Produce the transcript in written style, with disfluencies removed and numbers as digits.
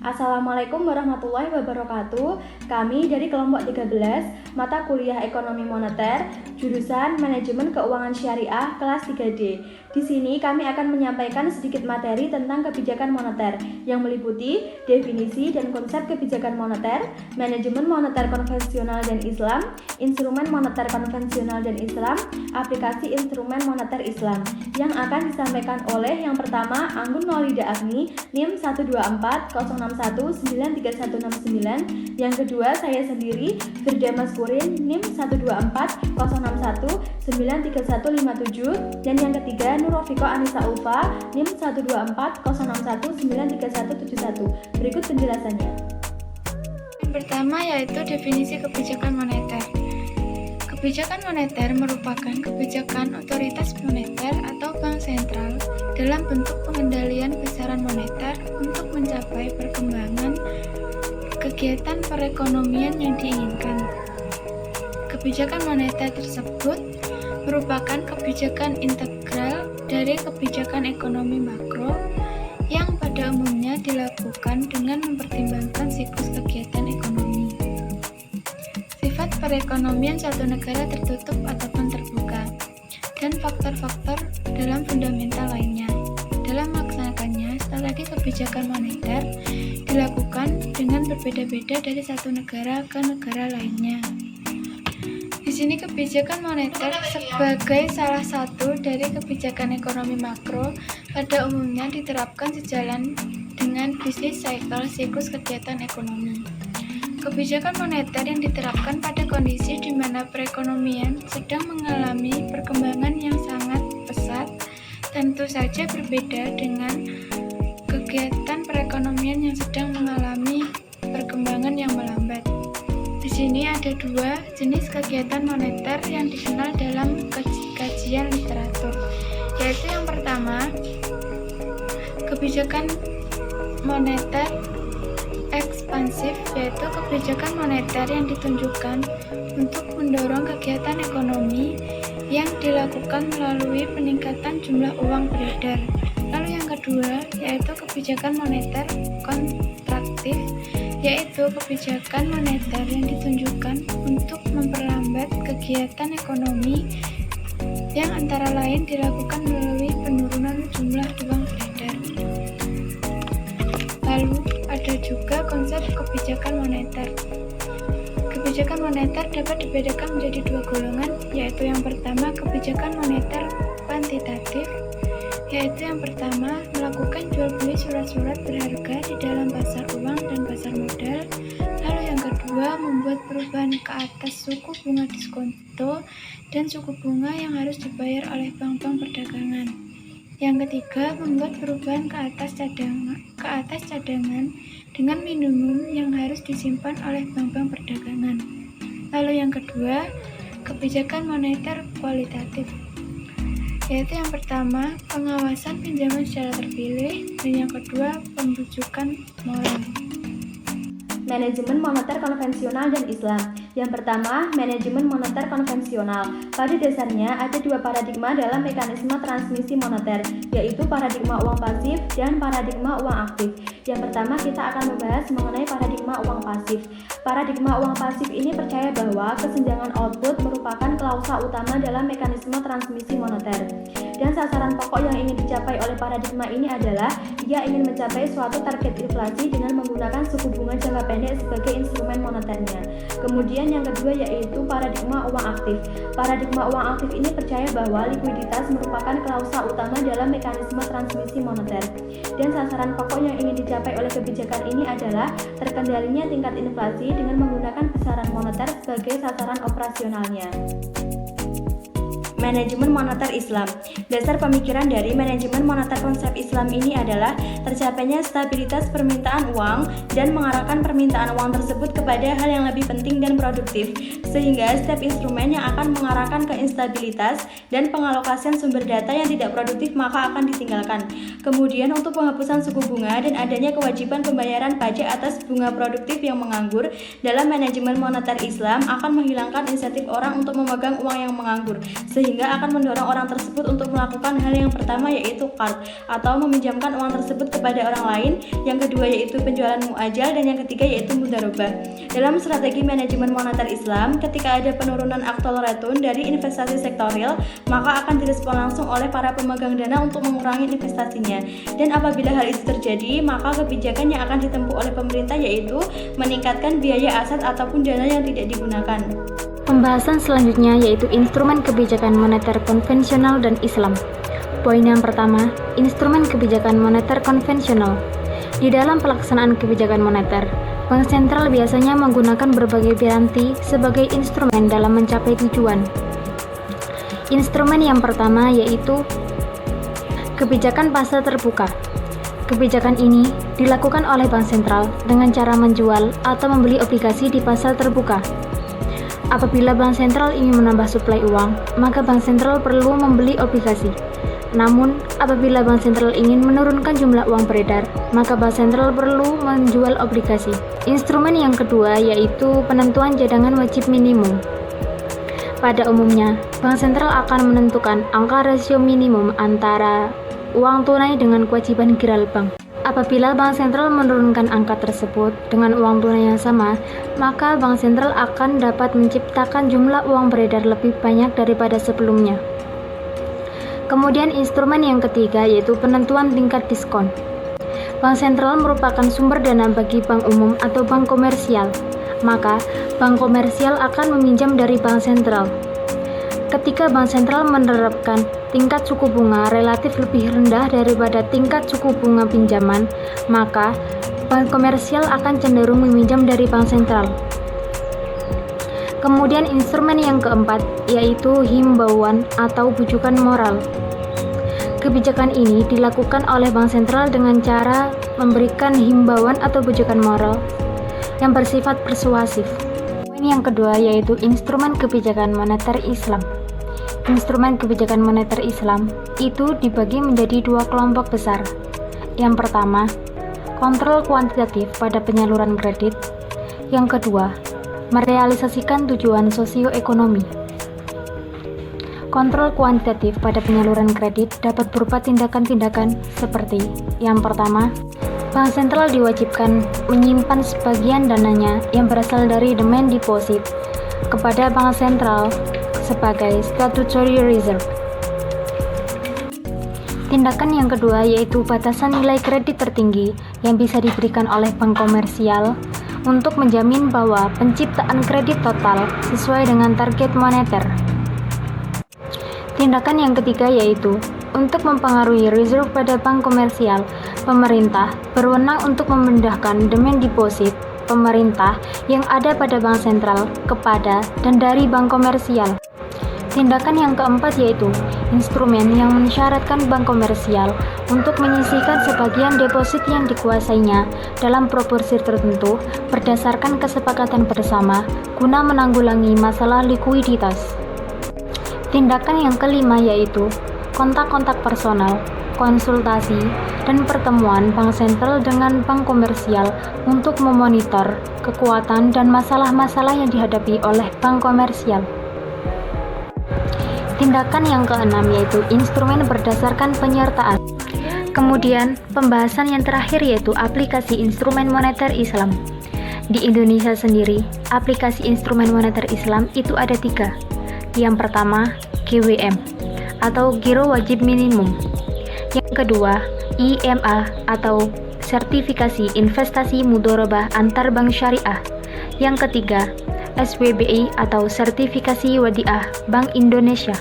Assalamualaikum warahmatullahi wabarakatuh. Kami dari kelompok 13, mata kuliah Ekonomi Moneter, jurusan Manajemen Keuangan Syariah kelas 3D. Di sini kami akan menyampaikan sedikit materi tentang kebijakan moneter yang meliputi definisi dan konsep kebijakan moneter, manajemen moneter konvensional dan Islam, instrumen moneter konvensional dan Islam, aplikasi instrumen moneter Islam. Yang akan disampaikan oleh yang pertama Anggun Maulida Agni, NIM 12406193169. Yang kedua saya sendiri Firda Maskurin, NIM 12401193157. Dan yang ketiga Nurofiko Anissa Ulfa, NIM 12406193171. Berikut penjelasannya. Yang pertama yaitu definisi kebijakan moneter. Kebijakan moneter merupakan kebijakan otoritas moneter atau bank sentral dalam bentuk pengendalian besaran moneter untuk mencapai perkembangan kegiatan perekonomian yang diinginkan. Kebijakan moneter tersebut merupakan kebijakan integral dari kebijakan ekonomi makro yang pada umumnya dilakukan dengan mempertimbangkan siklus kegiatan ekonomi. Sifat perekonomian suatu negara tertutup ataupun terbuka, dan faktor-faktor dalam fundamental lainnya. Dalam melaksanakannya, strategi kebijakan moneter dilakukan dengan berbeda-beda dari satu negara ke negara lainnya. Di sini kebijakan moneter sebagai salah satu dari kebijakan ekonomi makro pada umumnya diterapkan sejalan dengan bisnis cycle siklus kegiatan ekonomi. Kebijakan moneter yang diterapkan pada kondisi di mana perekonomian sedang mengalami perkembangan yang sangat pesat tentu saja berbeda dengan kegiatan perekonomian yang sedang mengalami perkembangan yang melambat. Di sini ada dua jenis kegiatan moneter yang dikenal dalam kajian literatur, yaitu yang pertama, kebijakan moneter ekspansif, yaitu kebijakan moneter yang ditunjukkan untuk mendorong kegiatan ekonomi yang dilakukan melalui peningkatan jumlah uang beredar. Lalu yang kedua, yaitu kebijakan moneter kontraktif, yaitu kebijakan moneter yang ditunjukkan untuk memperlambat kegiatan ekonomi yang antara lain dilakukan melalui penurunan jumlah uang beredar. Lalu ada juga konsep kebijakan moneter. Kebijakan moneter dapat dibedakan menjadi dua golongan, yaitu yang pertama kebijakan moneter kuantitatif, yaitu yang pertama melakukan jual beli surat-surat berharga di dalam pasar uang dan pasar modal. Lalu yang kedua membuat perubahan ke atas suku bunga diskonto dan suku bunga yang harus dibayar oleh bank-bank perdagangan. Yang ketiga, membuat perubahan ke atas cadangan dengan minimum yang harus disimpan oleh bank-bank perdagangan. Lalu yang kedua, kebijakan moneter kualitatif, yaitu yang pertama, pengawasan pinjaman secara terpilih, dan yang kedua, pembujukan moral. Manajemen moneter konvensional dan Islam. Yang pertama, manajemen moneter konvensional. Pada dasarnya ada dua paradigma dalam mekanisme transmisi moneter, yaitu paradigma uang pasif dan paradigma uang aktif. Yang pertama kita akan membahas mengenai paradigma uang pasif. Paradigma uang pasif ini percaya bahwa kesenjangan output merupakan klausa utama dalam mekanisme transmisi moneter. Dan sasaran pokok yang ingin dicapai oleh paradigma ini adalah ia ingin mencapai suatu target inflasi dengan menggunakan suku bunga jangka pendek sebagai instrumen moneternya. Kemudian yang kedua yaitu paradigma uang aktif. Paradigma uang aktif ini percaya bahwa likuiditas merupakan klausa utama dalam mekanisme transmisi moneter. Dan sasaran pokok yang ingin dicapai oleh kebijakan ini adalah terkendalinya tingkat inflasi dengan menggunakan besaran moneter sebagai sasaran operasionalnya. Manajemen moneter Islam. Dasar pemikiran dari manajemen moneter konsep Islam ini adalah tercapainya stabilitas permintaan uang dan mengarahkan permintaan uang tersebut kepada hal yang lebih penting dan produktif, sehingga setiap instrumen yang akan mengarahkan ke instabilitas dan pengalokasian sumber data yang tidak produktif maka akan ditinggalkan. Kemudian untuk penghapusan suku bunga dan adanya kewajiban pembayaran pajak atas bunga produktif yang menganggur dalam manajemen moneter Islam akan menghilangkan insentif orang untuk memegang uang yang menganggur, sehingga akan mendorong orang tersebut untuk melakukan hal yang pertama yaitu qard atau meminjamkan uang tersebut kepada orang lain, yang kedua yaitu penjualan muajal, dan yang ketiga yaitu mudharabah. Dalam strategi manajemen moneter Islam, ketika ada penurunan aktual return dari investasi sektorial, maka akan direspon langsung oleh para pemegang dana untuk mengurangi investasinya. Dan apabila hal itu terjadi, maka kebijakan yang akan ditempuh oleh pemerintah yaitu meningkatkan biaya aset ataupun dana yang tidak digunakan. Pembahasan selanjutnya yaitu instrumen kebijakan moneter konvensional dan Islam. Poin yang pertama, instrumen kebijakan moneter konvensional. Di dalam pelaksanaan kebijakan moneter, Bank Sentral biasanya menggunakan berbagai piranti sebagai instrumen dalam mencapai tujuan. Instrumen yang pertama yaitu kebijakan pasar terbuka. Kebijakan ini dilakukan oleh Bank Sentral dengan cara menjual atau membeli obligasi di pasar terbuka. Apabila Bank Sentral ingin menambah suplai uang, maka Bank Sentral perlu membeli obligasi. Namun, apabila Bank Sentral ingin menurunkan jumlah uang beredar, maka Bank Sentral perlu menjual obligasi. Instrumen yang kedua yaitu penentuan cadangan wajib minimum. Pada umumnya, Bank Sentral akan menentukan angka rasio minimum antara uang tunai dengan kewajiban giral bank. Apabila Bank Sentral menurunkan angka tersebut dengan uang tunai yang sama, maka Bank Sentral akan dapat menciptakan jumlah uang beredar lebih banyak daripada sebelumnya. Kemudian instrumen yang ketiga yaitu penentuan tingkat diskon. Bank Sentral merupakan sumber dana bagi bank umum atau bank komersial, maka bank komersial akan meminjam dari Bank Sentral. Ketika Bank Sentral menerapkan tingkat suku bunga relatif lebih rendah daripada tingkat suku bunga pinjaman, maka bank komersial akan cenderung meminjam dari Bank Sentral. Kemudian instrumen yang keempat yaitu himbauan atau bujukan moral. Kebijakan ini dilakukan oleh Bank Sentral dengan cara memberikan himbauan atau bujukan moral yang bersifat persuasif. Poin yang kedua yaitu instrumen kebijakan moneter Islam. Instrumen kebijakan moneter Islam itu dibagi menjadi dua kelompok besar. Yang pertama, kontrol kuantitatif pada penyaluran kredit. Yang kedua, merealisasikan tujuan sosioekonomi. Kontrol kuantitatif pada penyaluran kredit dapat berupa tindakan-tindakan seperti yang pertama, Bank Sentral diwajibkan menyimpan sebagian dananya yang berasal dari demand deposit kepada Bank Sentral sebagai statutory reserve. Tindakan yang kedua yaitu batasan nilai kredit tertinggi yang bisa diberikan oleh bank komersial untuk menjamin bahwa penciptaan kredit total sesuai dengan target moneter. Tindakan yang ketiga yaitu untuk mempengaruhi reserve pada bank komersial, pemerintah berwenang untuk memindahkan demand deposit pemerintah yang ada pada Bank Sentral kepada dan dari bank komersial. Tindakan yang keempat yaitu instrumen yang mensyaratkan bank komersial untuk menyisihkan sebagian deposit yang dikuasainya dalam proporsi tertentu berdasarkan kesepakatan bersama guna menanggulangi masalah likuiditas. Tindakan yang kelima yaitu kontak-kontak personal, konsultasi, dan pertemuan Bank Sentral dengan bank komersial untuk memonitor kekuatan dan masalah-masalah yang dihadapi oleh bank komersial. Tindakan yang keenam yaitu instrumen berdasarkan penyertaan. Kemudian, pembahasan yang terakhir yaitu aplikasi instrumen moneter Islam. Di Indonesia sendiri, aplikasi instrumen moneter Islam itu ada 3. Yang pertama, GWM atau Giro Wajib Minimum. Yang kedua, IMA atau Sertifikasi Investasi Mudharabah Antar Bank Syariah. Yang ketiga, SWBI atau Sertifikasi Wadiah Bank Indonesia.